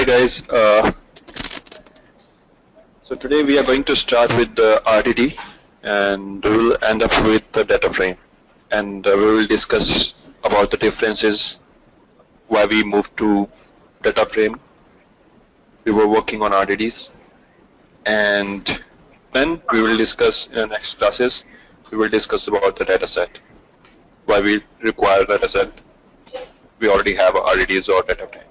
Hi guys. So today we are going to start with the RDD, and we will end up with the DataFrame, and we will discuss about the differences, why we moved to DataFrame. We were working on RDDs, and then we will discuss in the next classes. We will discuss about the dataset, why we require dataset. We already have RDDs or DataFrame.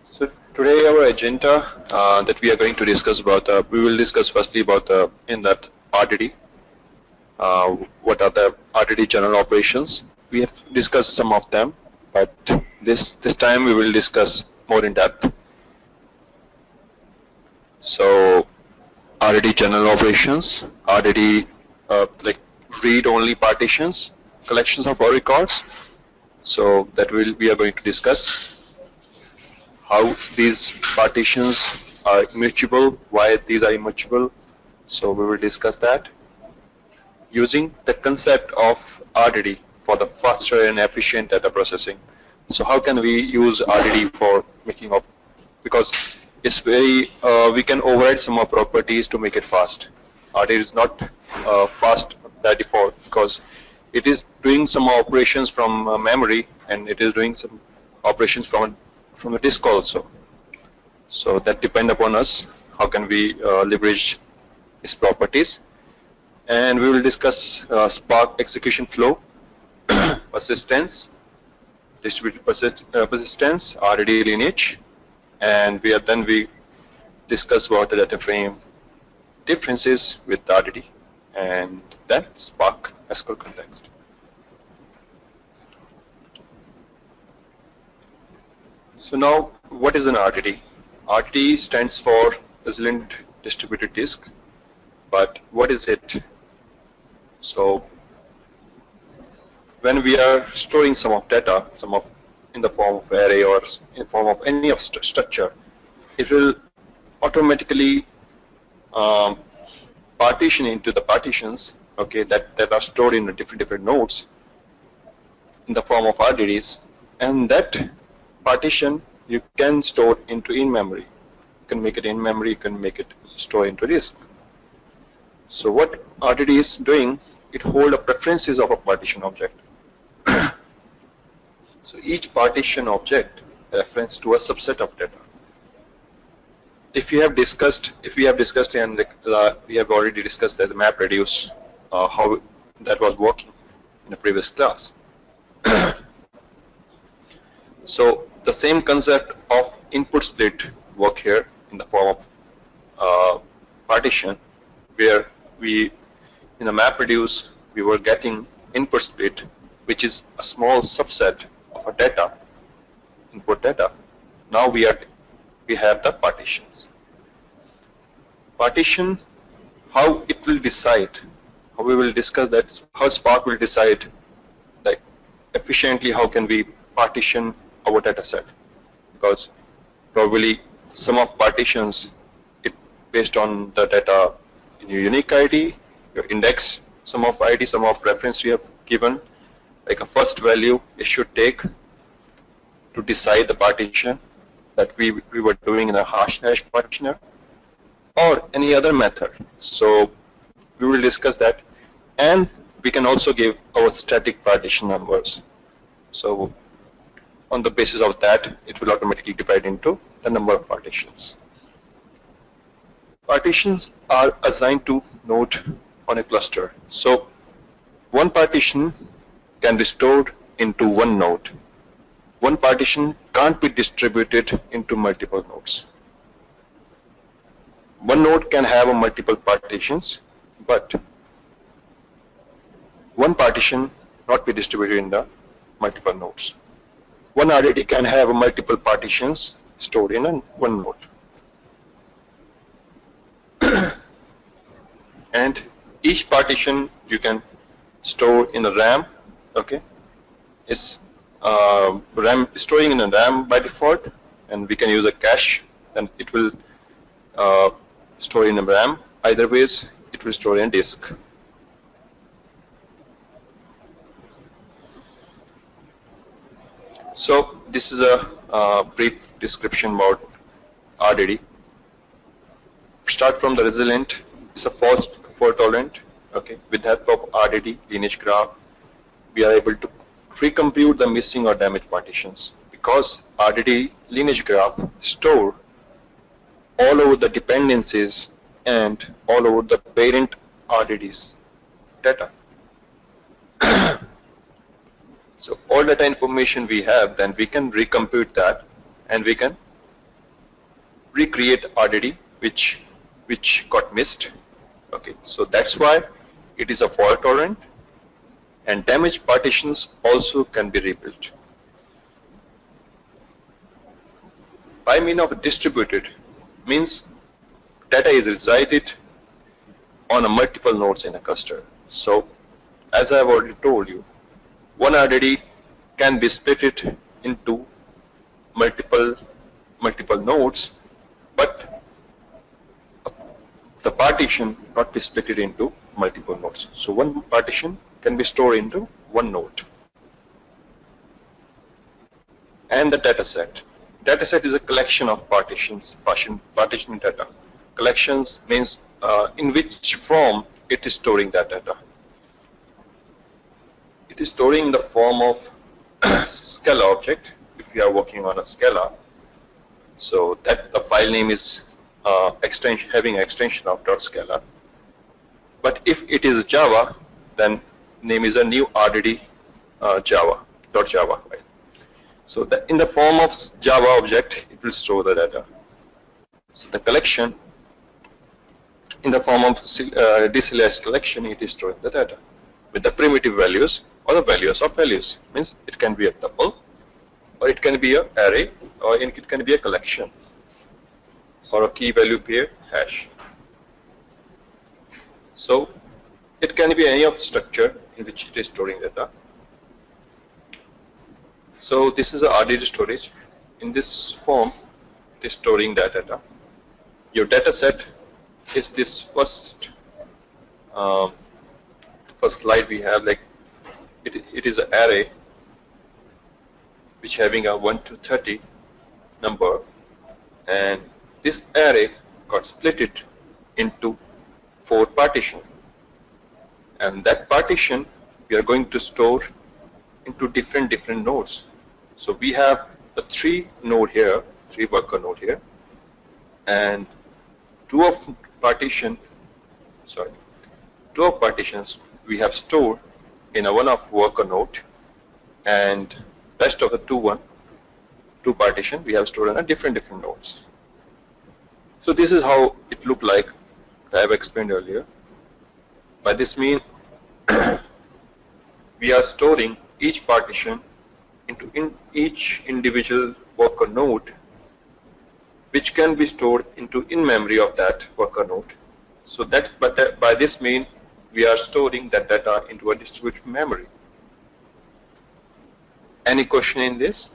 So today our agenda that we are going to discuss about, we will discuss firstly about in that RDD, what are the RDD general operations. We have discussed some of them, but this time we will discuss more in depth. So RDD general operations, RDD like read-only partitions, collections of our records. So that we are going to discuss how these partitions are immutable, why these are immutable. So we will discuss that using the concept of RDD for the faster and efficient data processing. So how can we use RDD for making up, because it's very, we can override some of properties to make it fast. RDD is not fast by default because it is doing some operations from memory, and it is doing some operations from the disk also. So that depends upon us. How can we leverage its properties? And we will discuss Spark execution flow, persistence, distributed persistence, Rdd lineage, and we discuss about the DataFrame differences with RDD, and then Spark SQL Context. So now, what is an RDD? RDD stands for Resilient Distributed Disk, but what is it? So when we are storing some of data, in the form of array or in form of any of structure, it will automatically partition into the partitions, okay, that are stored in the different nodes in the form of RDDs, and that partition you can store into in-memory. You can make it in-memory, you can make it store into disk. So what RDD is doing, it holds the preferences of a partition object. So each partition object reference to a subset of data. If we have discussed and we have already discussed that the MapReduce, how that was working in the previous class. So the same concept of input split work here in the form of partition, where in the MapReduce we were getting input split, which is a small subset of a data, input data. Now we have the partitions. Partition, how it will decide, how we will discuss that, how Spark will decide, like efficiently how can we partition our data set, because probably some of partitions, it based on the data in your unique ID, your index, some of ID, some of reference you have given, like a first value it should take to decide the partition that we were doing in a hash partitioner, or any other method. So we will discuss that, and we can also give our static partition numbers. So on the basis of that, it will automatically divide into the number of partitions. Partitions are assigned to node on a cluster. So one partition can be stored into one node. One partition can't be distributed into multiple nodes. One node can have multiple partitions, but one partition not be distributed in the multiple nodes. One RDD can have multiple partitions stored in one node. And each partition you can store in a RAM, okay? It's RAM storing in a RAM by default, and we can use a cache, then it will store in a RAM. Either ways, it will store in disk. So this is a brief description about RDD. Start from the resilient. It's a fault tolerant. Okay, with the help of RDD lineage graph, we are able to recompute the missing or damaged partitions, because RDD lineage graph store all over the dependencies and all over the parent RDD's data. So all data information we have, then we can recompute that and we can recreate RDD which got missed. Okay, so that's why it is a fault tolerant, and damaged partitions also can be rebuilt. By means of distributed means data is resided on a multiple nodes in a cluster. So as I have already told you, one RDD can be split into multiple nodes, but the partition not be split into multiple nodes. So one partition can be stored into one node. And the data set. Data set is a collection of partitions, partition data. Collections means in which form it is storing that data. It is storing in the form of Scala object, if you are working on a Scala. So that the file name is having an extension of .scala. But if it is Java, then name is a new RDD Java file. So that in the form of Java object, it will store the data. So the collection in the form of deserialized collection, it is storing the data with the primitive values or the values of values. Means it can be a tuple, or it can be an array, or it can be a collection, or a key value pair hash. So it can be any of structure in which it is storing data. So this is a RDD storage. In this form, it is storing that data. Your data set is this first slide we have. Like it is an array which having a 1 to 30 number, and this array got split into 4 partitions, and that partition we are going to store into different nodes. So we have a 3 worker node here, and two of partitions we have stored in a one of worker node, and rest of the two partition we have stored in a different nodes. So this is how it looked like I have explained earlier. By this mean we are storing each partition into each individual worker node, which can be stored into in memory of that worker node. So that's by this mean we are storing that data into a distributed memory. Any question in this?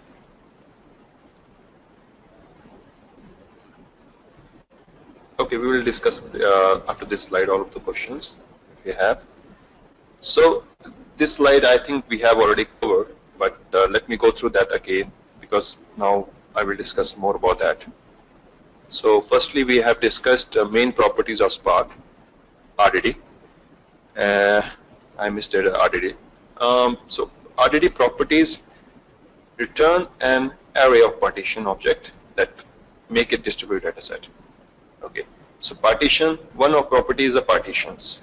Okay, we will discuss after this slide all of the questions if we have. So this slide I think we have already covered, but let me go through that again, because now I will discuss more about that. So firstly, we have discussed main properties of Spark RDD. I misstated RDD. So RDD properties return an array of partition object that make it distributed dataset. Okay. So partition, one of property is the partitions.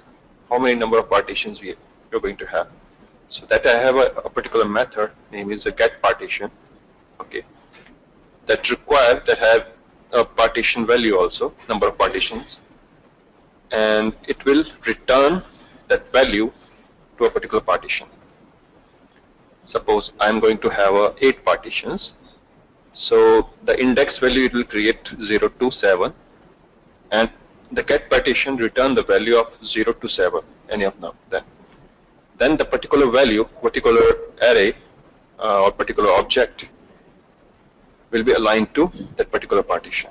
How many number of partitions we are going to have? So that I have a particular method, name is a get partition. Okay. That have a partition value also, number of partitions, and it will return that value to a particular partition. Suppose I am going to have 8 partitions, so the index value it will create 0 to 7, and the get partition return the value of 0 to 7, any of them. Then the particular value, particular array or particular object will be aligned to that particular partition.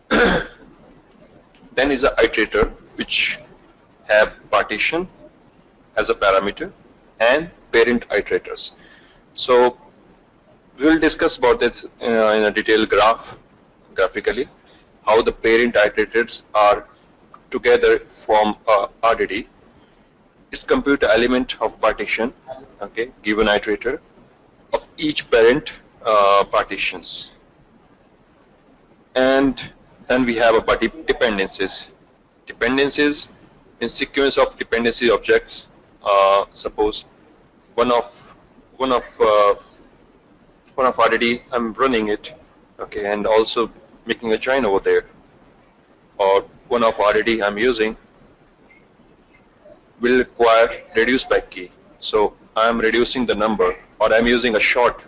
Then is an iterator which have partition as a parameter and parent iterators. So We will discuss about this in a detailed graphically, how the parent iterators are together form RDD. It's compute the element of partition, okay, given iterator of each parent partitions. And then we have about dependencies. Dependencies in sequence of dependency objects. Suppose one of RDD, I'm running it, okay, and also making a join over there, or one of RDD I'm using will require reduce by key. So I'm reducing the number, or I'm using a short.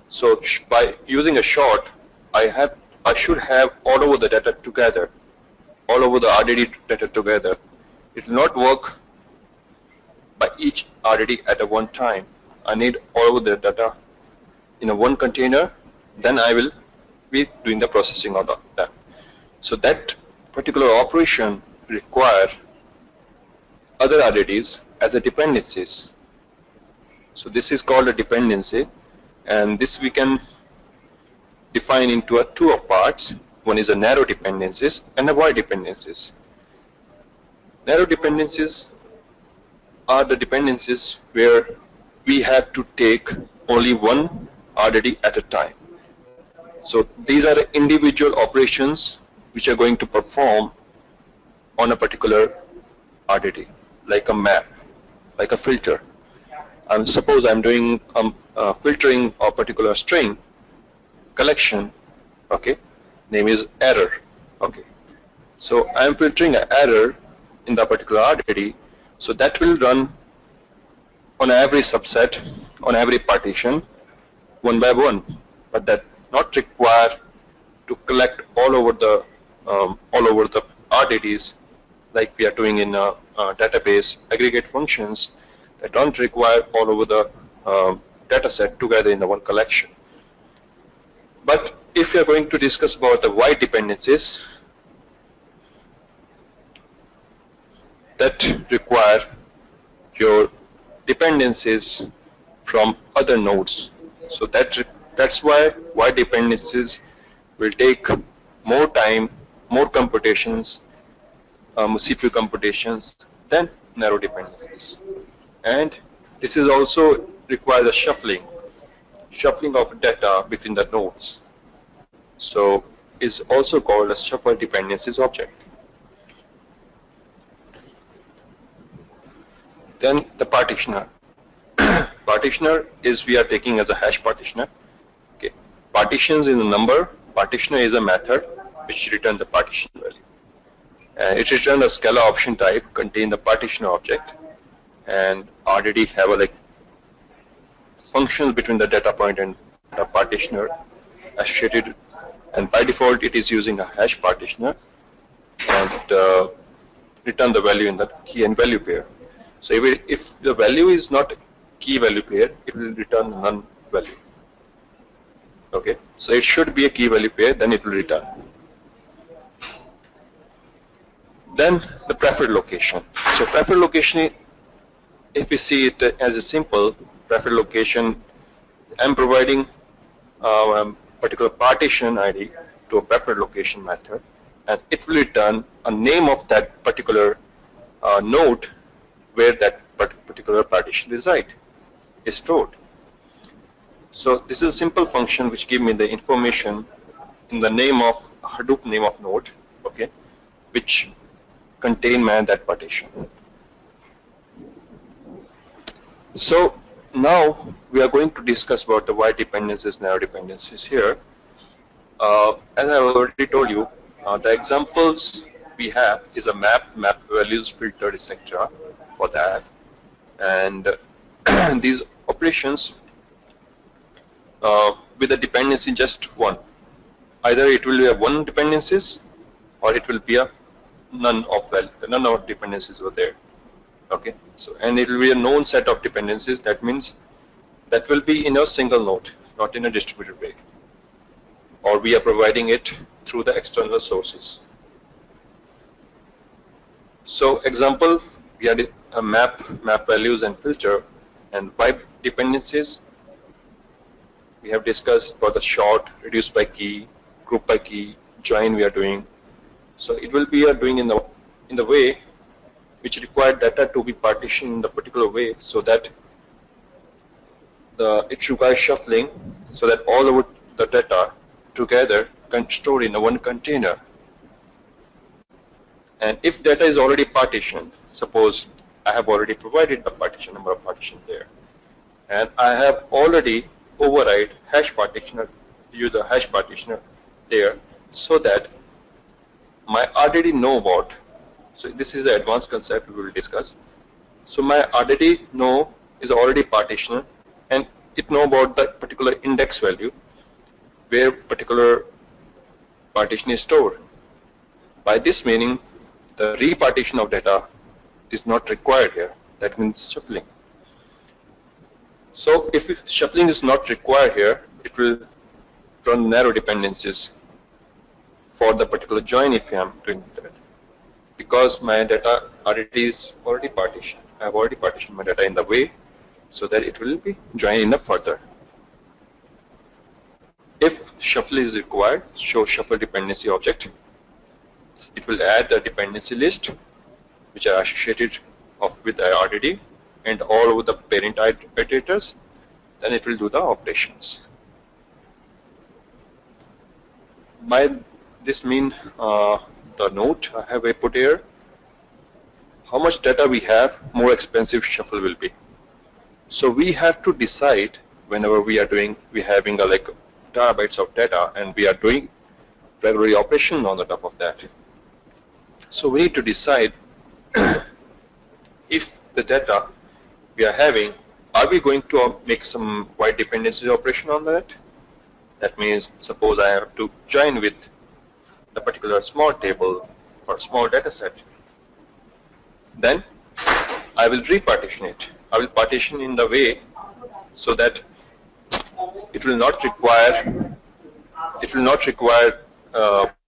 So by using a short, I should have all over the data together, all over the RDD data together. It will not work by each RDD at a one time. I need all over the data in a one container, then I will be doing the processing of that. So that particular operation require other RDDs as a dependencies. So this is called a dependency, and this we can define into two parts. One is a narrow dependencies and a wide dependencies. Narrow dependencies are the dependencies where we have to take only one RDD at a time. So these are the individual operations which are going to perform on a particular RDD, like a map, like a filter. Suppose I'm doing filtering a particular string collection, okay, name is error, okay. So I'm filtering an error in the particular RDD, so that will run on every subset, on every partition, one by one, but that not require to collect all over the RDDs like we are doing in database aggregate functions that don't require all over the data set together in the one collection. But if you are going to discuss about the wide dependencies that require your dependencies from other nodes, so that's why wide dependencies will take more time, more computations, CPU computations than narrow dependencies. And this is also requires a shuffling of data between the nodes. So is also called a shuffle dependencies object. Then the partitioner. Partitioner is we are taking as a hash partitioner. Okay. Partitions is a number. Partitioner is a method which returns the partition value. It returns a scalar option type contain the partitioner object, and RDD have a like functions between the data point and the partitioner associated, and by default it is using a hash partitioner and return the value in the key and value pair. So if the value is not key value pair, it will return none value. Okay, so it should be a key value pair, then it will return. Then the preferred location. So preferred location, if we see it as a simple preferred location, I'm providing a particular partition ID to a preferred location method, and it will return a name of that particular node where that particular partition is stored. So this is a simple function which gives me the information in the name of Hadoop name of node, okay, which contain that partition. So now we are going to discuss about the wide dependencies, narrow dependencies here. As I already told you, the examples we have is a map values, filter, etc. for that, and these operations with the dependency just one. Either it will be a one dependencies, or it will be a none of dependencies were there. Okay, so and it will be a known set of dependencies. That means that will be in a single node, not in a distributed way, or we are providing it through the external sources. So example, we had a map values and filter, and by dependencies we have discussed about the sort, reduce by key, group by key, join we are doing. So it will be doing in the way which require data to be partitioned in the particular way, so that it requires shuffling, so that all of the data together can store in one container. And if data is already partitioned, suppose I have already provided the partition number of partitions there, and I have already override hash partitioner, use the hash partitioner there, so that my RDD know about. So this is the advanced concept we will discuss. So my RDD know is already partitioner, and it know about that particular index value where particular partition is stored. By this meaning, the repartition of data is not required here. That means shuffling. So if shuffling is not required here, it will run narrow dependencies for the particular join if I am doing that. Because my data RDD is already partitioned. I have already partitioned my data in the way so that it will be joined in the further. If shuffle is required, show shuffle dependency object. It will add the dependency list which are associated with the RDD and all over the parent iterators. Then it will do the operations. By this mean the note I have put here, how much data we have, more expensive shuffle will be. So we have to decide whenever we are having like terabytes of data and we are doing regular operation on the top of that. So we need to decide if the data we are having, are we going to make some wide dependency operation on that? That means suppose I have to join with the particular small table or small data set. Then I will repartition it. I will partition in the way so that it will not require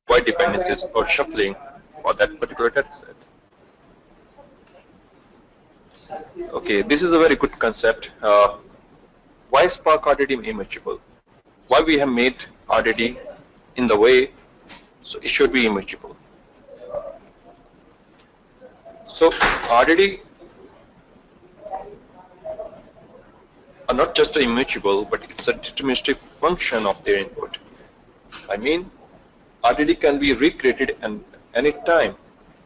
wide dependencies or shuffling for that particular data set. Okay, this is a very good concept. Why Spark RDD immutable? Why we have made RDD in the way so it should be immutable? So RDD are not just immutable, but it's a deterministic function of their input. I mean, RDD can be recreated at any time,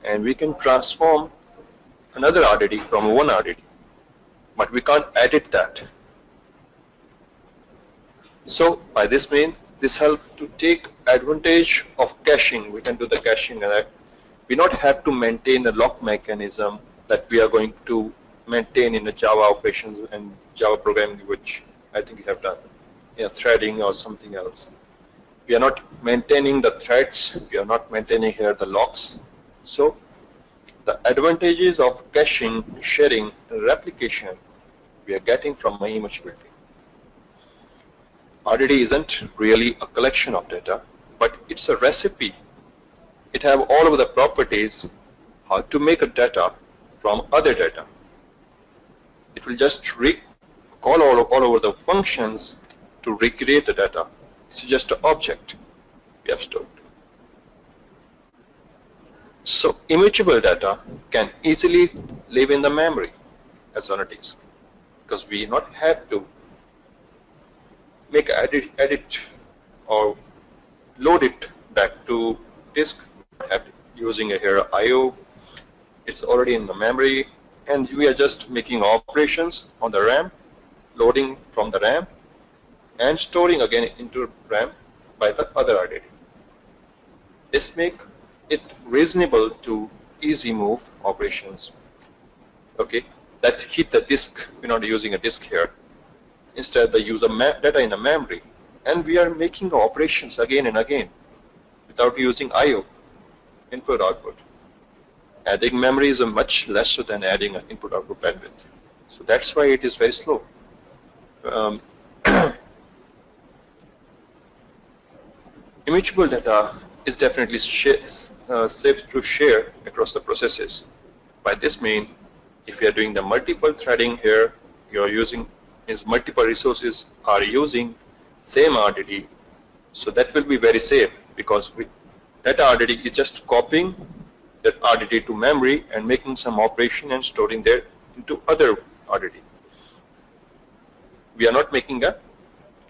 and we can transform another RDD from one RDD, but we can't edit that. So by this means, this helps to take advantage of caching. We can do the caching, and we not have to maintain a lock mechanism that we are going to maintain in the Java operations and Java programming, which I think we have done, threading or something else. We are not maintaining the threads. We are not maintaining here the locks. So the advantages of caching, sharing, and replication we are getting from my immutability. RDD isn't really a collection of data, but it's a recipe. It have all of the properties how to make a data from other data. It will just call all over the functions to recreate the data. It's just an object we have stored. So immutable data can easily live in the memory as on a disk, because we not have to make edit or load it back to disk using here I/O. It's already in the memory, and we are just making operations on the RAM, loading from the RAM, and storing again into RAM by the other RDD. This make it reasonable to easy move operations. Okay, that hit the disk. We're not using a disk here. Instead, they use data in a memory, and we are making operations again and again without using I/O, input/output. Adding memory is much lesser than adding an input/output bandwidth. So that's why it is very slow. Immutable data is definitely safe to share across the processes. By this mean, if you are doing the multiple threading here, you are using multiple resources are using same RDD. So that will be very safe, because that RDD is just copying that RDD to memory and making some operation and storing there into other RDD. We are not making a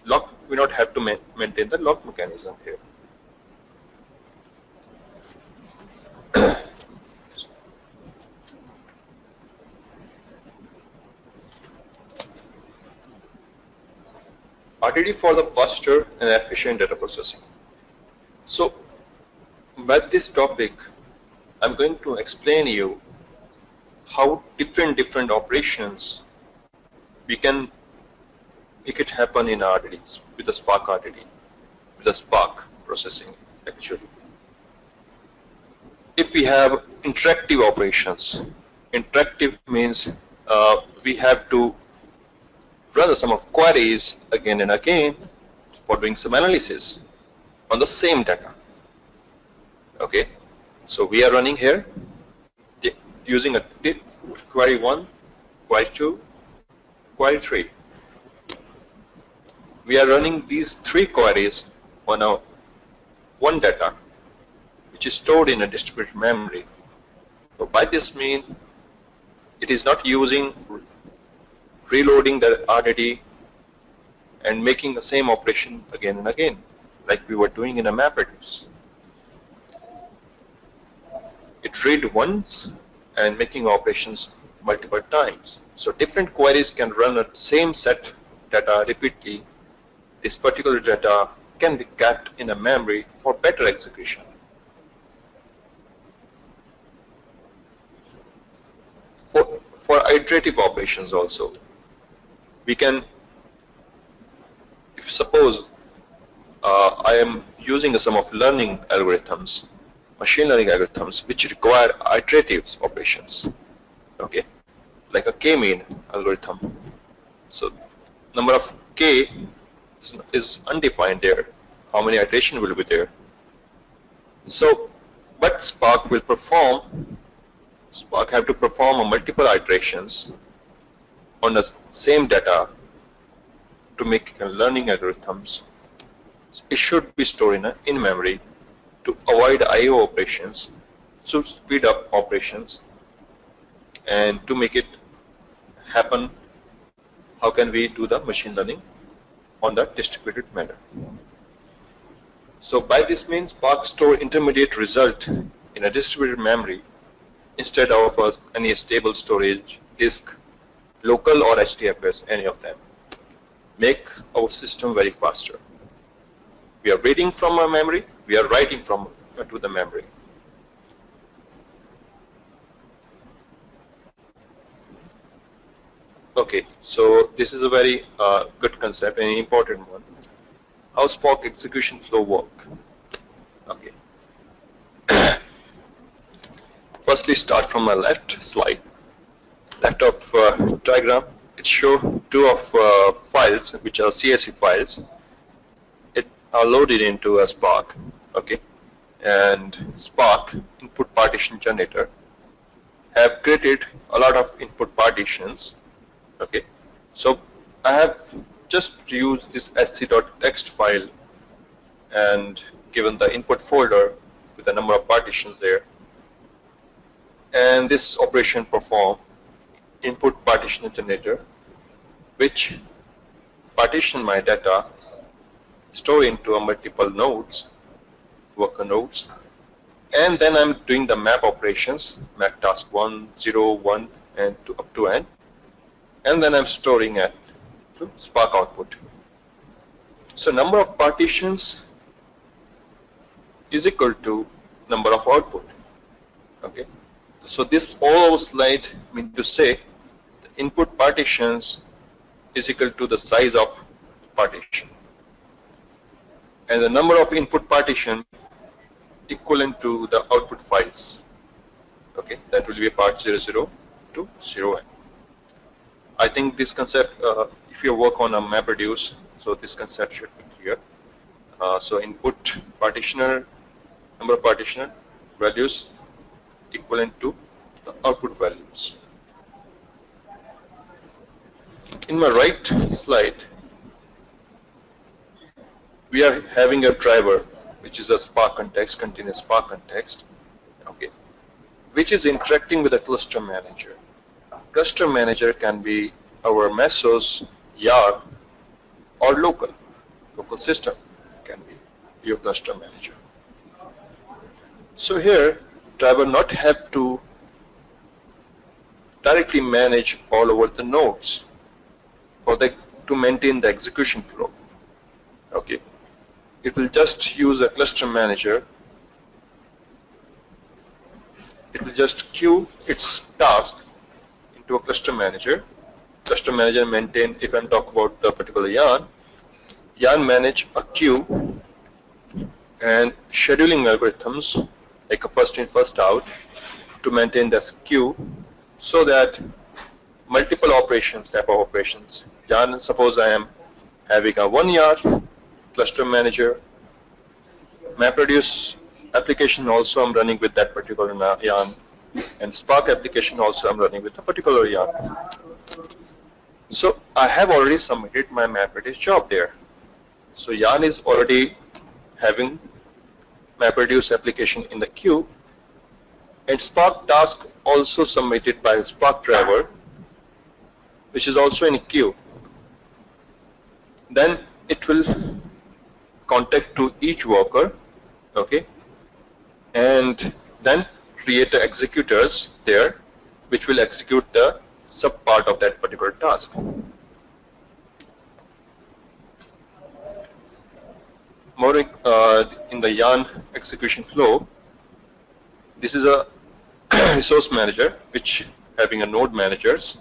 lock. We not have to maintain the lock mechanism here. RDD for the faster and efficient data processing. So, with this topic, I'm going to explain you how different operations we can make it happen in RDDs with the Spark RDD, with the Spark processing actually. If we have interactive operations, interactive means we have to run a sum of queries again and again for doing some analysis on the same data. Okay, so we are running here using a query 1, query 2, query 3. We are running these 3 queries on one data which is stored in a distributed memory. So by this mean, it is not using reloading the RDD and making the same operation again and again like we were doing in a MapReduce. It read once and making operations multiple times. So different queries can run the same set data repeatedly. This particular data can be kept in a memory for better execution. For iterative operations also, we can, if suppose I am using a sum of learning algorithms, machine learning algorithms which require iterative operations, okay, like a k-mean algorithm. So number of k is undefined there, how many iterations will be there. So but Spark will perform, Spark have to perform multiple iterations on the same data to make learning algorithms. It should be stored in memory to avoid I/O operations, to speed up operations, and to make it happen. How can we do the machine learning on the distributed manner? So by this means, Spark store intermediate result in a distributed memory instead of any stable storage, disk, local or HDFS, any of them. Make our system very faster. We are reading from a memory, we are writing from to the memory. Okay, so this is a very good concept, an important one. How Spark execution flow work? Okay. Firstly, start from my left slide. Left of diagram, it shows 2 of files which are CSV files. It are loaded into a Spark. Okay, and Spark input partition generator have created a lot of input partitions. Okay, so I have just used this sc.txt file and given the input folder with a number of partitions there, and this operation perform input partition generator, which partition my data, store into a multiple nodes, worker nodes, and then I'm doing the map operations, map task 1, 0, 1, and up to n, and then I'm storing it to Spark output. So number of partitions is equal to number of output. Okay, so this all slide mean to say the input partitions is equal to the size of partition, and the number of input partition equivalent to the output files. Okay, that will be a part 00 to 0n. I think this concept, if you work on a MapReduce, so this concept should be clear. So input partitioner, number of partitioner values equivalent to the output values. In my right slide, we are having a driver which is a Spark context, continuous Spark context, okay, which is interacting with a cluster manager. Cluster manager can be our Mesos, YAR, or local system can be your cluster manager. So here, driver not have to directly manage all over the nodes to maintain the execution flow. Okay, it will just use a cluster manager. It will just queue its task into a cluster manager. Cluster manager maintain, if I'm talking about the particular yarn manage a queue and scheduling algorithms like a first in first out to maintain this queue, so that multiple operations, type of operations, yarn, suppose I am having a 1 yarn cluster manager, MapReduce application also I'm running with that particular yarn, and Spark application also I'm running with a particular yarn. So I have already submitted my MapReduce job there. So yarn is already having MapReduce application in the queue, and Spark task also submitted by Spark driver, which is also in a queue. Then it will contact to each worker, okay, and then create the executors there, which will execute the sub part of that particular task. More in the yarn execution flow, this is a resource manager which having a node managers,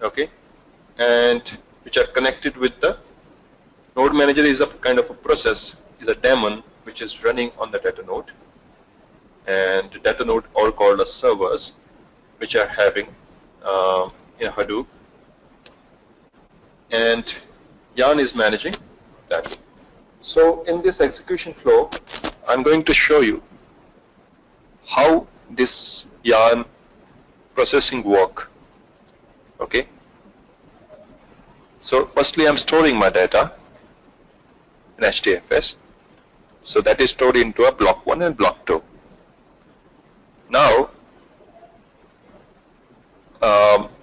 okay, and which are connected with the node manager is a kind of a process, is a daemon which is running on the data node, and the data node are called as servers, which are having in Hadoop, and yarn is managing that. So in this execution flow, I'm going to show you how this yarn processing work. Okay. So firstly, I'm storing my data in HDFS. So that is stored into a block 1 and block 2. Now,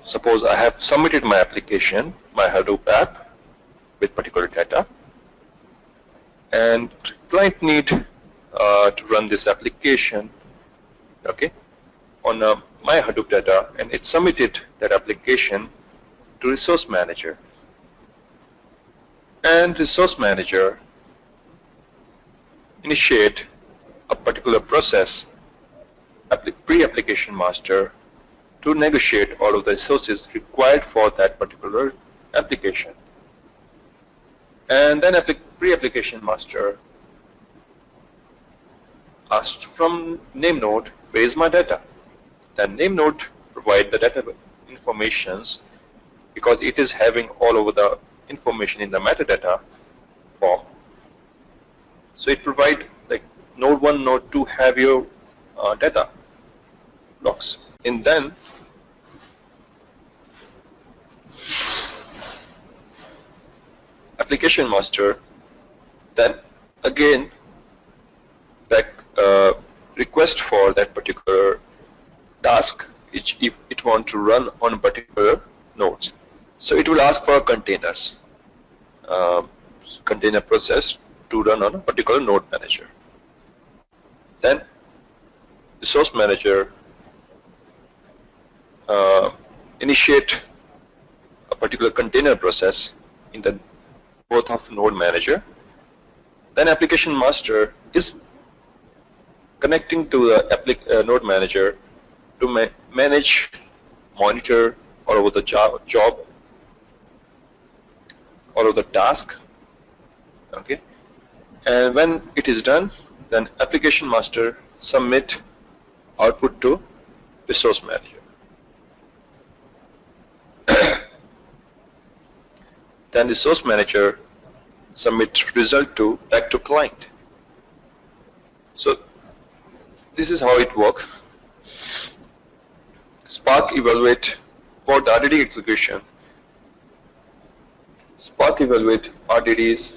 suppose I have submitted my application, my Hadoop app with particular data, and client need to run this application, okay, on my Hadoop data, and it submitted that application to resource manager, and resource manager initiate a particular process, pre-application master, to negotiate all of the resources required for that particular application. And then pre-application master asked from name node, where is my data? Then name node provide the data informations, because it is having all over the information in the metadata form. So it provide like node 1, node 2 have your data blocks. And then application master then again request for that particular task which if it want to run on particular nodes. So it will ask for containers, container process to run on a particular node manager. Then resource manager initiate a particular container process in the both of node manager. Then application master is connecting to the node manager to manage, monitor all over the job, all of the task, okay. And when it is done, then application master submit output to resource manager. Then resource manager submit result back to client. So this is how it works. Spark evaluate for the RDD execution. Spark evaluate RDDs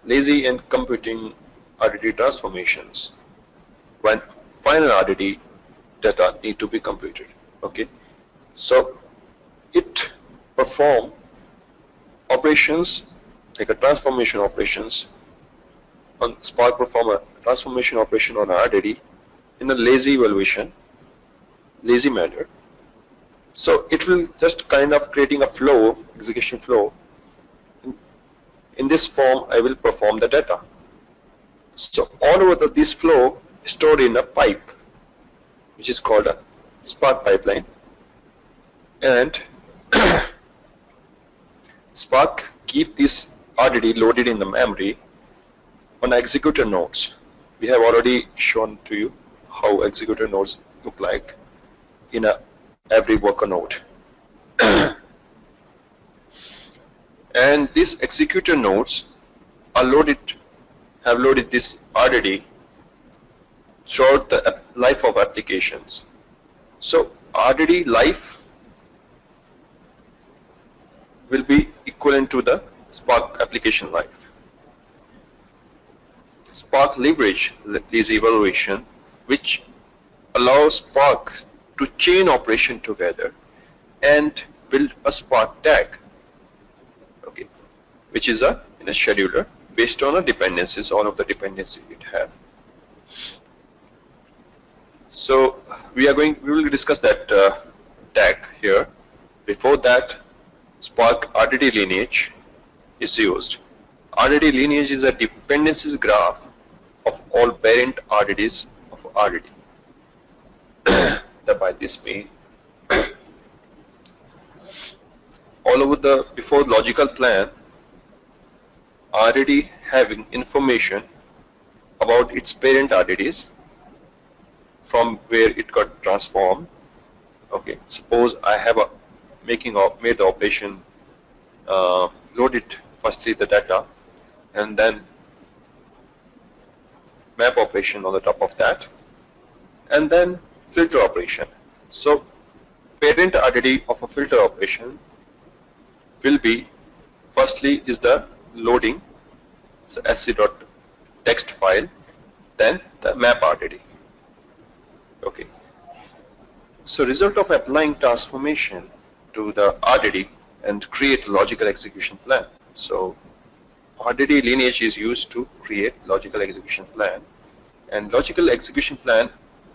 lazy and computing RDD transformations when final RDD data need to be computed. Okay, so it perform operations like a transformation operations on Spark perform a transformation operation on RDD in a lazy manner. So it will just kind of creating a flow, execution flow. In this form, I will perform the data. So all over this flow is stored in a pipe, which is called a Spark pipeline. And Spark keep this RDD loaded in the memory on executor nodes. We have already shown to you how executor nodes look like in every worker node. And these executor nodes are have loaded this RDD throughout the life of applications. So RDD life will be equivalent to the Spark application life. Spark leverage this evaluation, which allows Spark to chain operation together and build a Spark tag, okay, which is in a scheduler based on dependencies, all of the dependencies it has. So we will discuss that tag here. Before that, Spark Rdd Lineage is used. Rdd Lineage is a dependencies graph of all parent RDDs of RDD. By this mean, all over before logical plan, RDD having information about its parent RDDs from where it got transformed. Okay, suppose I have made the operation, loaded firstly the data, and then map operation on the top of that, and then filter operation. So parent RDD of a filter operation will be, firstly is the loading, so sc.text file, then the map RDD. Okay. So result of applying transformation to the RDD and create logical execution plan. So Oddity Lineage is used to create logical execution plan, and logical execution plan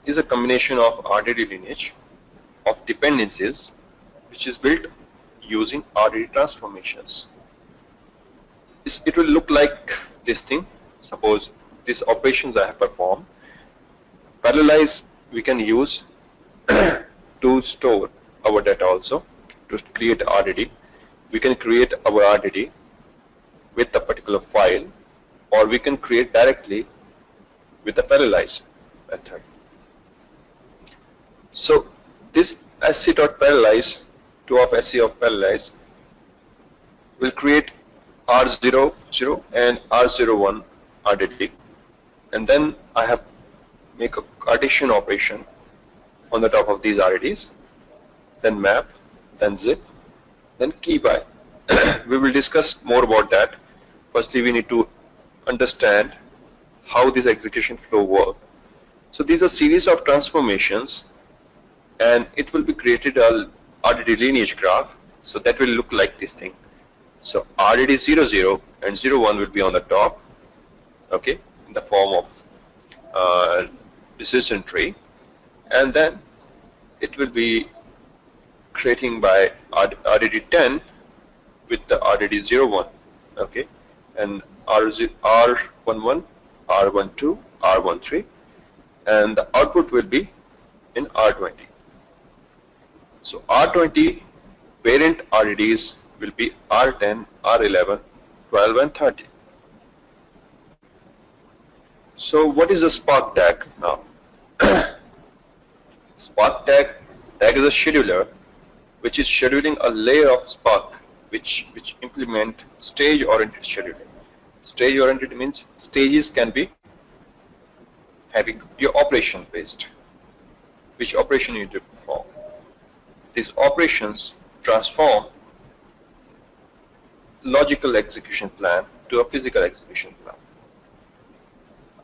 is a combination of Rdd Lineage of dependencies, which is built using RDD transformations. It will look like this thing. Suppose these operations I have performed. Parallelize we can use to store our data also, to create RDD. We can create our RDD with a particular file, or we can create directly with the parallelize method. So this sc.parallelize, 2 of sc of parallelize, will create R00 and R01 RDD, and then I have make a partition operation on the top of these RDDs, then map, then zip, then key by. We will discuss more about that. Firstly, we need to understand how this execution flow works. So these are series of transformations, and it will be created a RDD lineage graph. So that will look like this thing. So RDD 00 and 01 will be on the top, okay, in the form of decision tree, and then it will be creating by RDD 10 with the RDD 01, okay, and R11, R12, R13, and the output will be in R20. So R20 parent RDDs will be R10, R11, 12, and 13. So what is a Spark tag now? Spark tag is a scheduler which is scheduling a layer of Spark which implement stage-oriented scheduling. Stage-oriented means stages can be having your operation based, which operation you need to perform. These operations transform logical execution plan to a physical execution plan.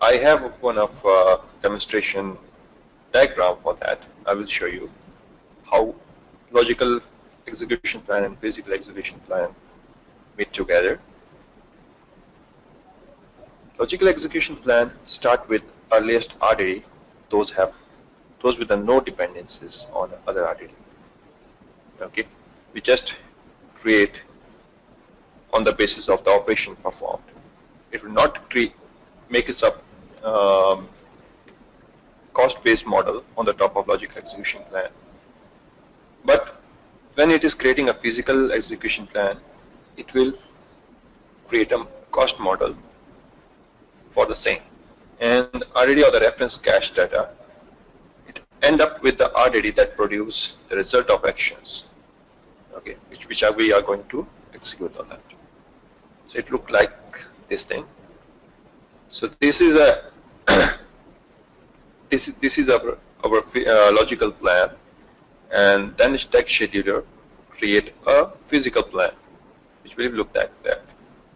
I have one of demonstration diagram for that. I will show you how logical execution plan and physical execution plan meet together. Logical execution plan start with earliest RDD. Those with the no dependencies on other RDD. Okay, we just create on the basis of the operation performed. It will not make us up cost-based model on the top of logical execution plan. But when it is creating a physical execution plan, it will create a cost model for the same. And RDD or the reference cache data, it end up with the RDD that produce the result of actions, okay, which we are going to execute on that. So it look like this thing. So this is a this is our logical plan, and then stack scheduler create a physical plan, which will look like that.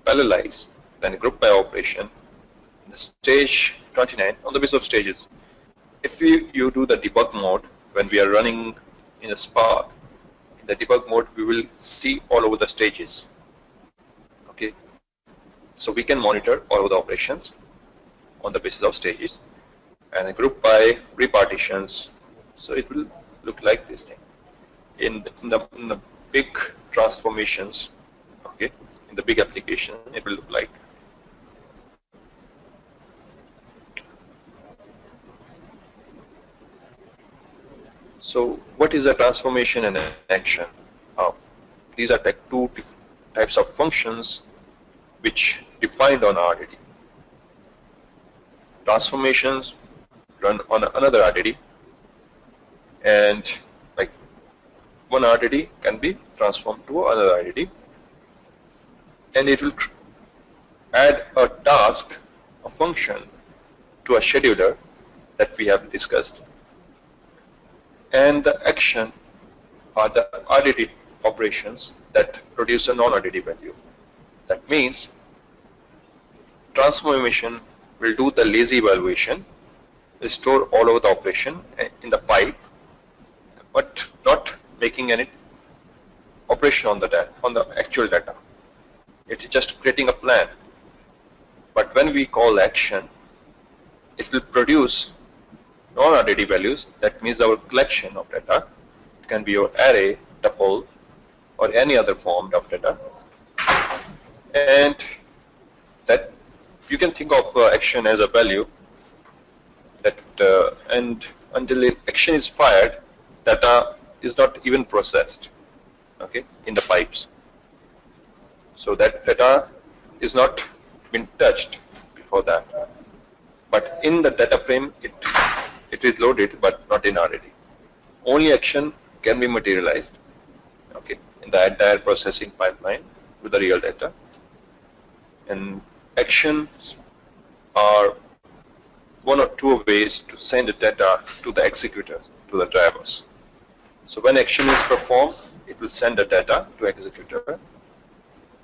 Parallelize, then group by operation. The stage 29 on the basis of stages. If you do the debug mode when we are running in a Spark, in the debug mode we will see all over the stages. Okay, so we can monitor all of the operations on the basis of stages, and a group by repartitions. So it will look like this thing. In the big transformations, okay, in the big application, it will look like. So what is a transformation and an action? These are like two types of functions which defined on RDD. Transformations run on another RDD, and like one RDD can be transformed to another RDD, and it will add a task, a function, to a scheduler that we have discussed. And the action are the RDD operations that produce a non-RDD value. That means transformation will do the lazy evaluation, will store all over the operation in the pipe, but not making any operation on the data, on the actual data. It is just creating a plan. But when we call action, it will produce non-RDD values. That means our collection of data. It can be your array, tuple, or any other form of data. And that you can think of action as a value that and until action is fired, data is not even processed, okay, in the pipes. So that data is not been touched before that. But in the data frame, it is loaded, but not in RDD. Only action can be materialized, okay, in the entire processing pipeline with the real data. And actions are one or two ways to send the data to the executor, to the drivers. So when action is performed, it will send the data to executor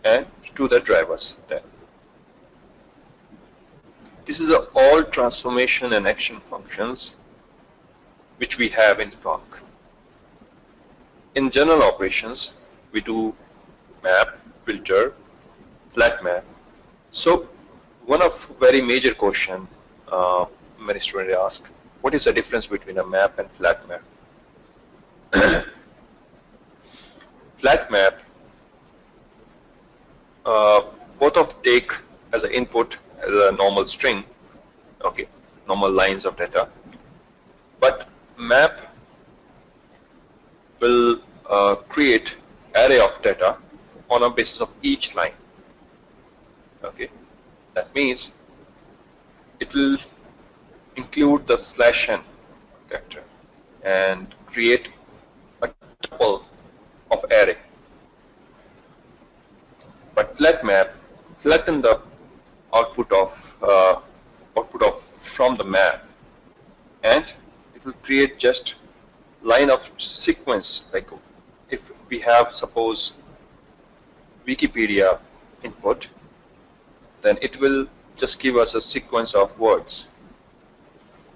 and to the drivers then. This is all transformation and action functions which we have in Spark. In general operations, we do map, filter, flat map. So one of very major question many students ask, what is the difference between a map and flat map? Flat map, both of take as an input as a normal string, okay, normal lines of data. But map will create array of data on a basis of each line. Okay, that means it will include the /n character and create a tuple of array. But flat map flatten the output of from the map, and it will create just line of sequence. Like if we have, suppose, Wikipedia input, then it will just give us a sequence of words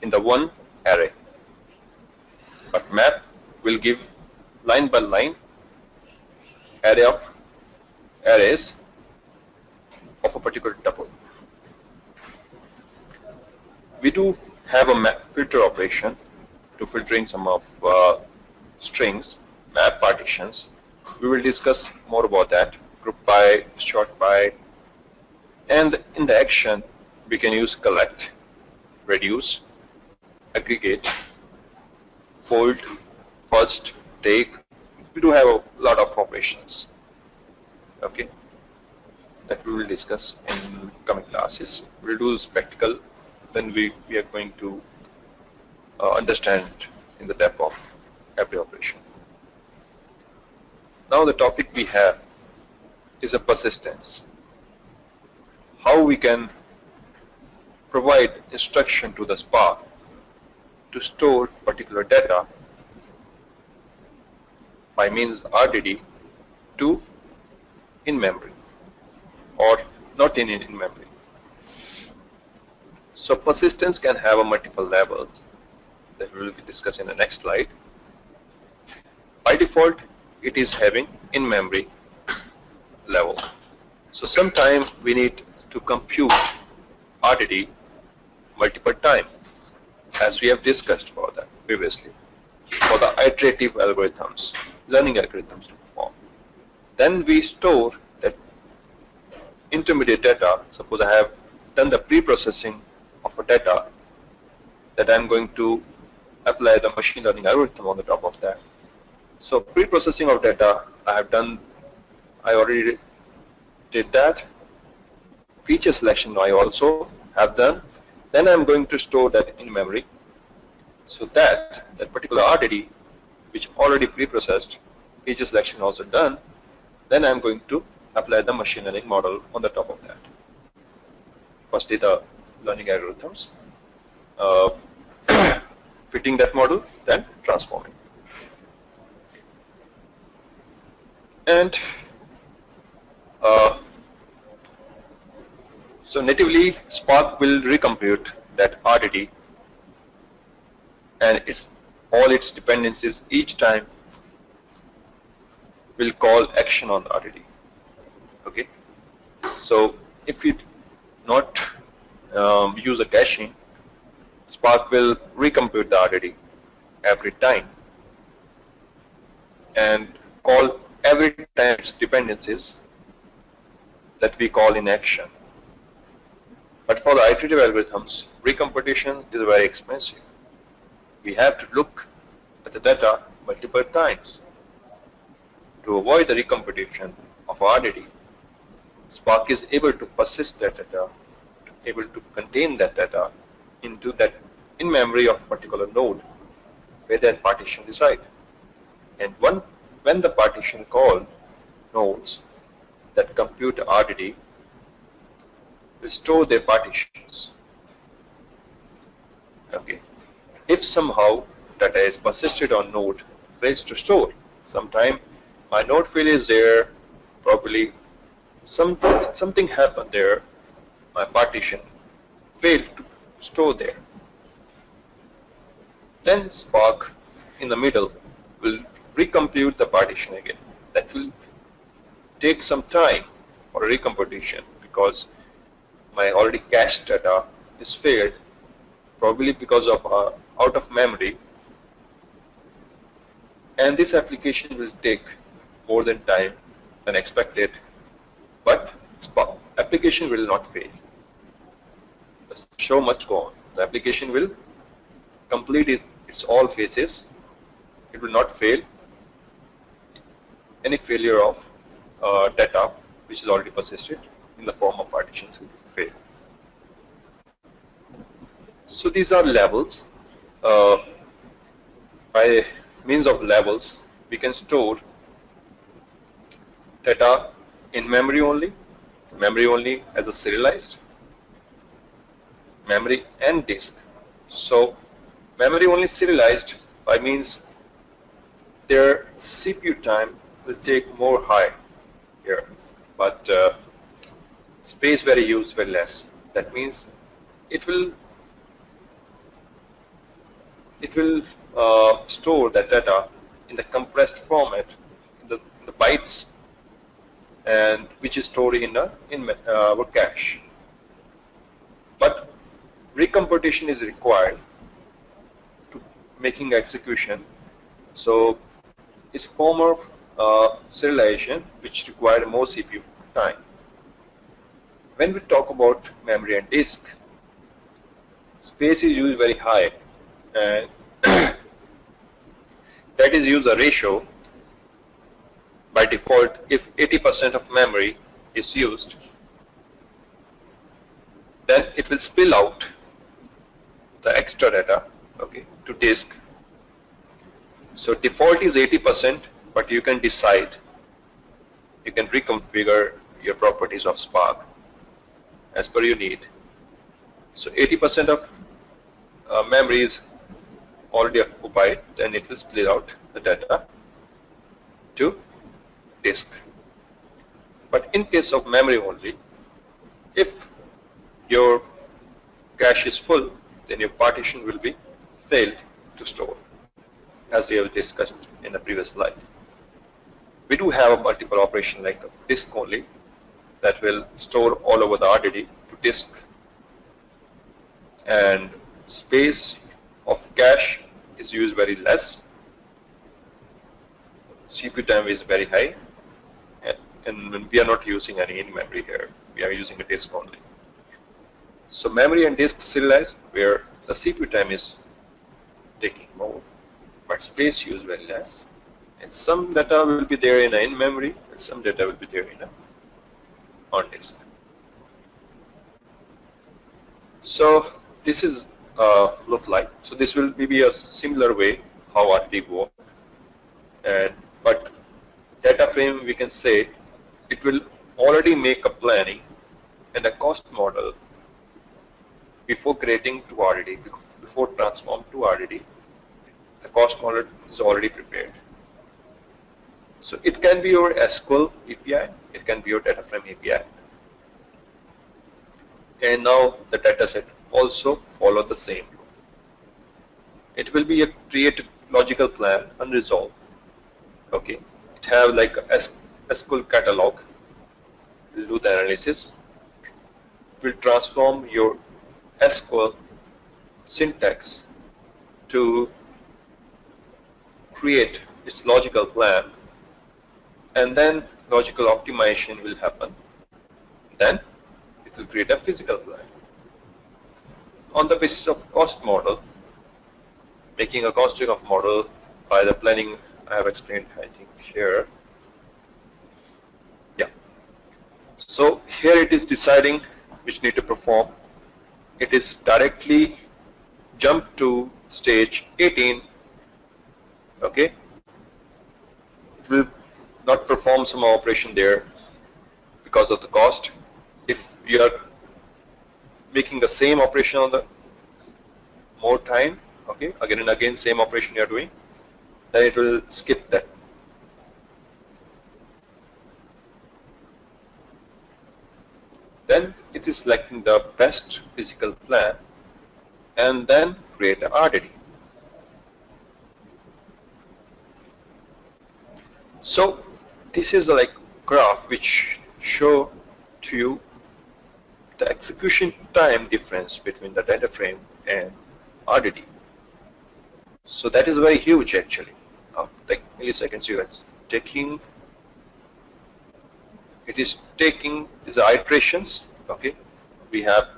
in the one array. But map will give line by line array of arrays of a particular tuple. We do have a map filter operation to filtering some of strings, map partitions. We will discuss more about that, group by, sort by, and in the action we can use collect, reduce, aggregate, fold, first, take. We do have a lot of operations, okay, that we will discuss in coming classes. We'll do this practical, then we are going to understand in the depth of every operation. Now the topic we have is a persistence. How we can provide instruction to the Spark to store particular data by means RDD to in memory or not in memory. So persistence can have a multiple levels that we will be discussing in the next slide. By default, it is having in memory level. So sometimes we need to compute RDD multiple times, as we have discussed about that previously, for the iterative algorithms, learning algorithms to perform. Then we store that intermediate data. Suppose I have done the pre-processing of a data, that I'm going to apply the machine learning algorithm on the top of that. So pre-processing of data I already did that. Feature selection I also have done. Then I'm going to store that in memory, so that particular RDD, which already pre-processed, feature selection also done, then I'm going to apply the machine learning model on the top of that. First data learning algorithms, fitting that model, then transforming. And so natively Spark will recompute that RDD and all its dependencies each time will call action on the RDD. Okay. So if you not use a caching, Spark will recompute the RDD every time and call every time its dependencies that we call in action. But for the iterative algorithms, recomputation is very expensive. We have to look at the data multiple times. To avoid the recomputation of RDD, Spark is able to persist that data, able to contain that data into that in memory of a particular node where that partition resides. And when the partition call nodes that compute RDD will store their partitions. Okay. If somehow data is persisted on node fails to store, sometime my node fail is there, probably something happened there, my partition failed to store there. Then Spark in the middle will recompute the partition again. That will take some time for recomputation because my already cached data is failed, probably because of out of memory, and this application will take more than time than expected, but application will not fail. The show must go on. The application will complete its all phases. It will not fail. Any failure of data which is already persisted in the form of partitions will fail. So these are levels. By means of levels, we can store data in memory only as a serialized, memory and disk. So memory only serialized by means their CPU time will take more high here, but space very used very less. That means it will store that data in the compressed format, in the bytes, and which is stored in our cache. But recomputation is required to making execution. So it's a form of serialization which required more CPU time. When we talk about memory and disk, space is used very high, and that is used a ratio. By default, if 80% of memory is used, then it will spill out the extra data, okay, to disk. So default is 80%, but you can decide, you can reconfigure your properties of Spark as per your need. So 80% of memory is already occupied, then it will split out the data to disk. But in case of memory only, if your cache is full, then your partition will be failed to store, as we have discussed in the previous slide. We do have a multiple operation like disk only that will store all over the RDD to disk, and space of cache is used very less. CPU time is very high, and we are not using any in-memory here. We are using a disk only. So memory and disk serialize where the CPU time is taking more, but space used very less. And some data will be there in in-memory, and some data will be there in on disk. So this is look like. So this will be a similar way how RDD work. But DataFrame, we can say it will already make a planning and a cost model before creating to RDD, before transform to RDD. The cost model is already prepared. So it can be your SQL API, it can be your DataFrame API. And now the dataset also follow the same. It will be a created logical plan unresolved. Okay, it have like a SQL catalog. Will do the analysis. Will transform your SQL syntax to create its logical plan, and then logical optimization will happen. Then it will create a physical plan. On the basis of cost model, making a costing of model by the planning I have explained, I think here. Yeah. So here it is deciding which need to perform. It is directly jump to stage 18. Okay. It will not perform some operation there because of the cost. If you are making the same operation on the more time, okay, again and again same operation you are doing, then it will skip that. Then it is selecting the best physical plan and then create an RDD. So this is like graph which show to you the execution time difference between the DataFrame and RDD. So that is very huge actually. Like milliseconds you are taking. It is taking is iterations. Okay, we have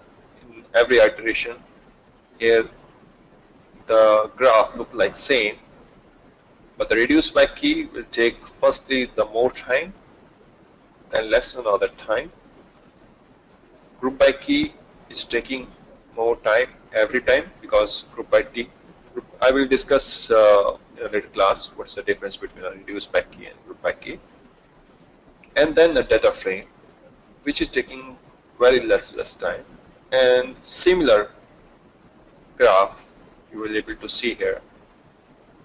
in every iteration here the graph look like same, but the reduce by key will take firstly the more time, then less another time. Group by key is taking more time every time because group by key. I will discuss in a later class what's the difference between a reduce by key and group by key. And then the data frame, which is taking very less time. And similar graph you will be able to see here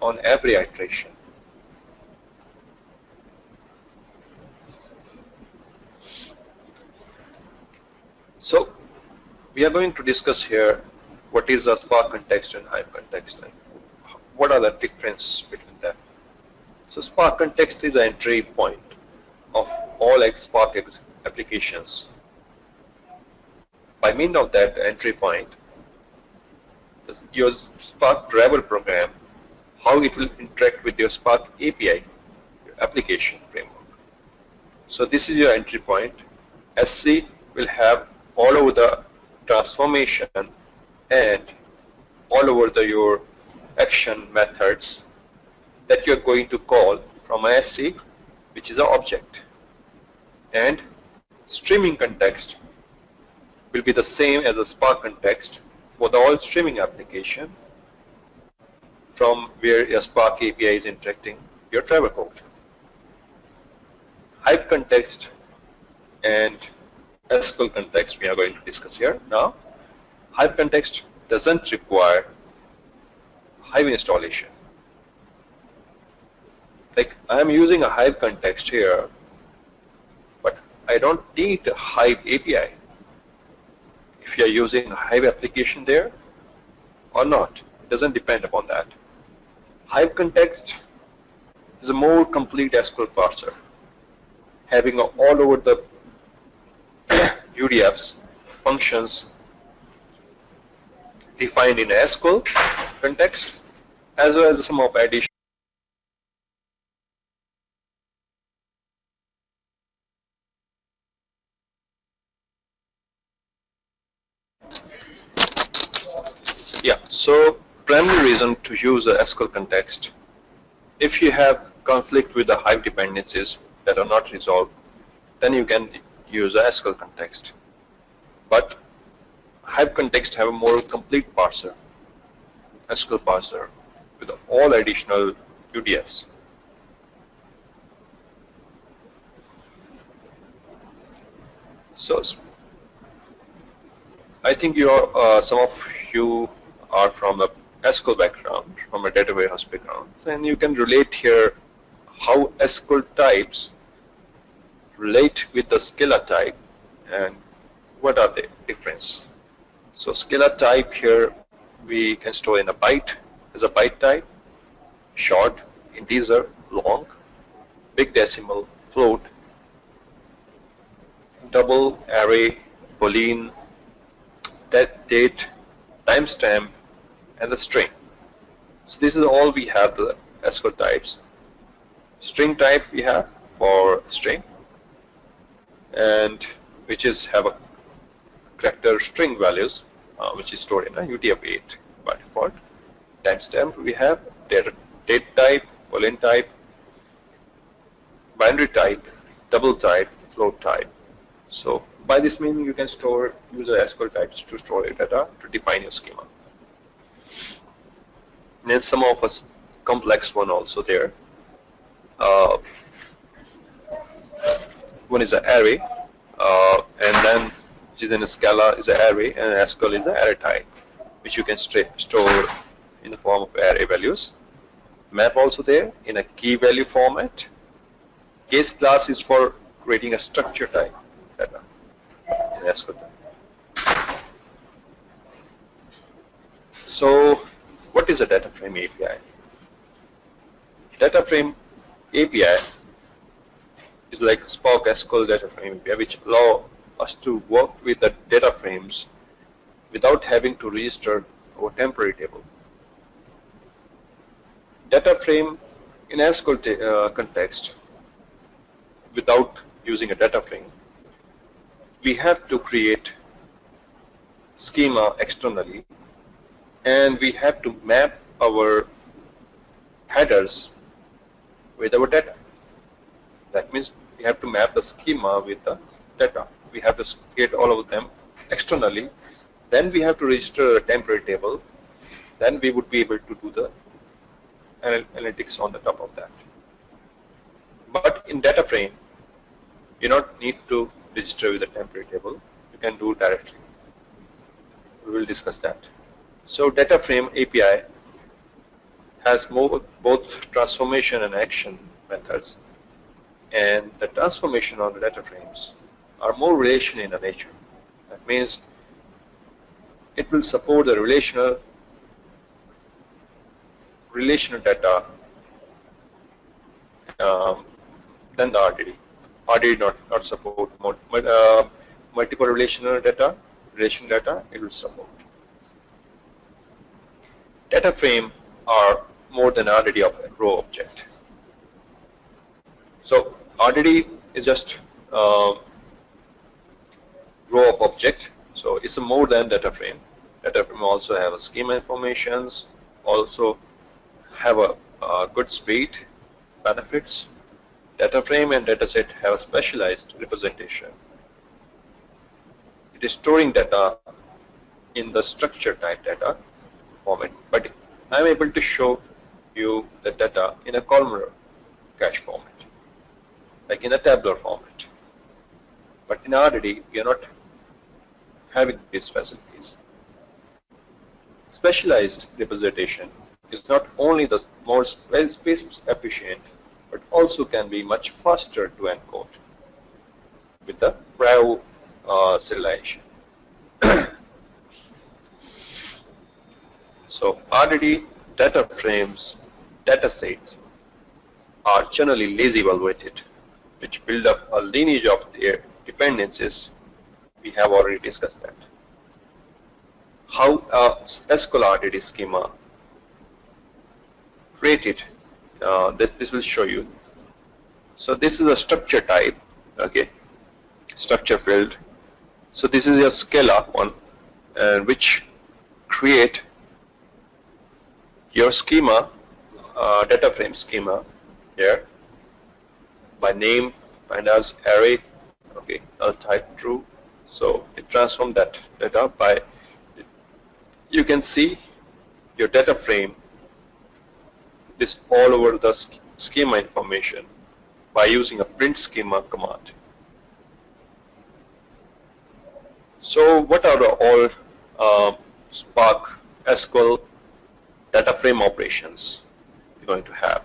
on every iteration. So we are going to discuss here what is a Spark context and Hive context and what are the difference between them. So Spark context is the entry point of all Spark applications. By means of that entry point, your Spark driver program, how it will interact with your Spark API, your application framework. So this is your entry point. SC will have all over the transformation and all over your action methods that you're going to call from a SC, which is an object. And streaming context will be the same as a Spark context for the all streaming application from where your Spark API is interacting your driver code. Hive context and SQL context we are going to discuss here now. Hive context doesn't require Hive installation. Like I am using a Hive context here, but I don't need a Hive API. If you are using a Hive application there or not, it doesn't depend upon that. Hive context is a more complete SQL parser, having all over the UDFs functions defined in SQL context, as well as some of additional. Yeah, so primary reason to use a SQL context, if you have conflict with the Hive dependencies that are not resolved, then you can use a SQL context. But Hive context have a more complete parser, SQL parser, with all additional UDFs. So I think you are, some of you are from a SQL background, from a data warehouse background, and you can relate here how SQL types relate with the Schema type and what are the difference. So Schema type here we can store in a byte as a byte type, short, integer, long, big decimal, float, double, array, boolean, date, timestamp, and the string. So this is all we have the SQL types. String type we have for string, and which is have a character string values, which is stored in a UTF-8 by default. Timestamp we have date type, boolean type, binary type, double type, float type. So by this means you can use the SQL types to store your data to define your schema. And then some of us complex one also there. One is an array, and then which is in a Scala is an array, and SQL is an array type, which you can store in the form of array values. Map also there in a key value format. Case class is for creating a structure type data in SQL type. So what is a DataFrame API? DataFrame API is like Spark SQL DataFrame API, which allow us to work with the data frames without having to register our temporary table. DataFrame in SQL context, without using a DataFrame, we have to create schema externally, and we have to map our headers with our data. That means we have to map the schema with the data. We have to create all of them externally. Then we have to register a temporary table. Then we would be able to do the analytics on the top of that. But in DataFrame, you don't need to register with a temporary table. You can do directly. We will discuss that. So DataFrame API has both transformation and action methods, and the transformation on the data frames are more relational in nature That means it will support the relational data than the RDD. RDD not support multiple relation data. It will support. DataFrame are more than RDD of a row object. So RDD is just row of object. So it's more than DataFrame. DataFrame also have a schema informations, also have a good speed benefits. DataFrame and dataset have a specialized representation. It is storing data in the structure type data format, but I am able to show you the data in a columnar cache format, like in a tabular format. But in RDD, we are not having these facilities. Specialized representation is not only the more space efficient, but also can be much faster to encode with the prior serialization. So RDD data frames, datasets are generally lazy evaluated, which build up a lineage of their dependencies. We have already discussed that. How a SQL RDD schema created, this will show you. So this is a structure type, okay, structure field. So this is a scala one, which create your schema, data frame schema here by name and as array, okay, type true. So it transforms that data by, you can see your data frame this all over the schema information by using a print schema command. So what are the all Spark SQL DataFrame operations we're going to have?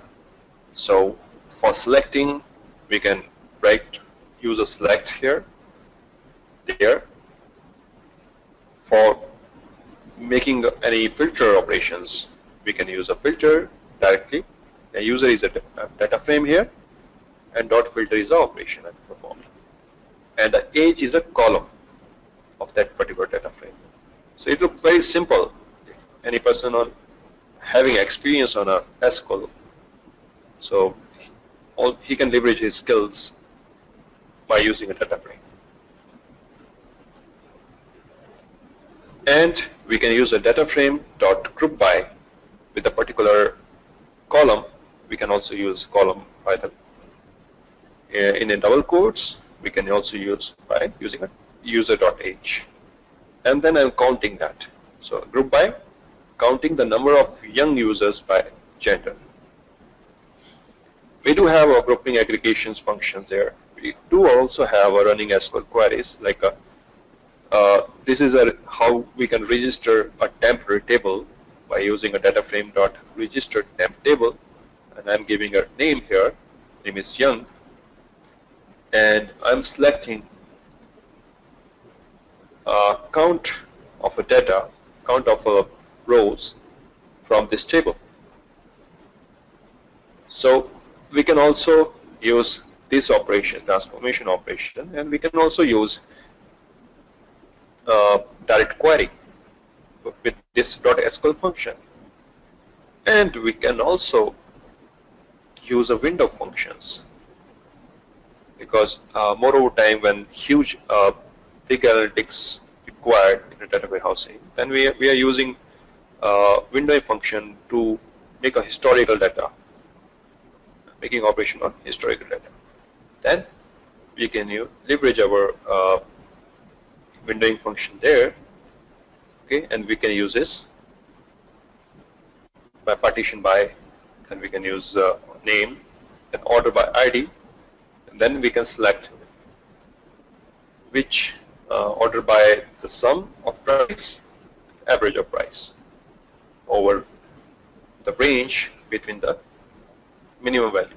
So for selecting, we can use a select here, there. For making any filter operations, we can use a filter directly. A user is a data frame here, and dot filter is the operation I'm performing. And the age is a column of that particular data frame. So it looks very simple. If any person on having experience on a SQL, so he can leverage his skills by using a data frame. And we can use a data frame dot group by with a particular column. We can also use column by the in a double quotes. We can also use by using a user.age, and then I'm counting that. So group by, counting the number of young users by gender. We do have our grouping aggregations functions there. We do also have a running SQL queries, like this is how we can register a temporary table by using a DataFrame.register temp table, and I'm giving a name here. Name is young, and I'm selecting count of a data, count of rows from this table. So we can also use this operation, transformation operation, and we can also use direct query with this .SQL function. And we can also use a window functions, because more over time when huge big analytics required in a data warehousing, then we are using window function to make a historical data, making operation on historical data. Then we can leverage our windowing function there, okay, and we can use this by partition by, and we can use name and order by ID, and then we can select which order by the sum of price, average of price over the range between the minimum value.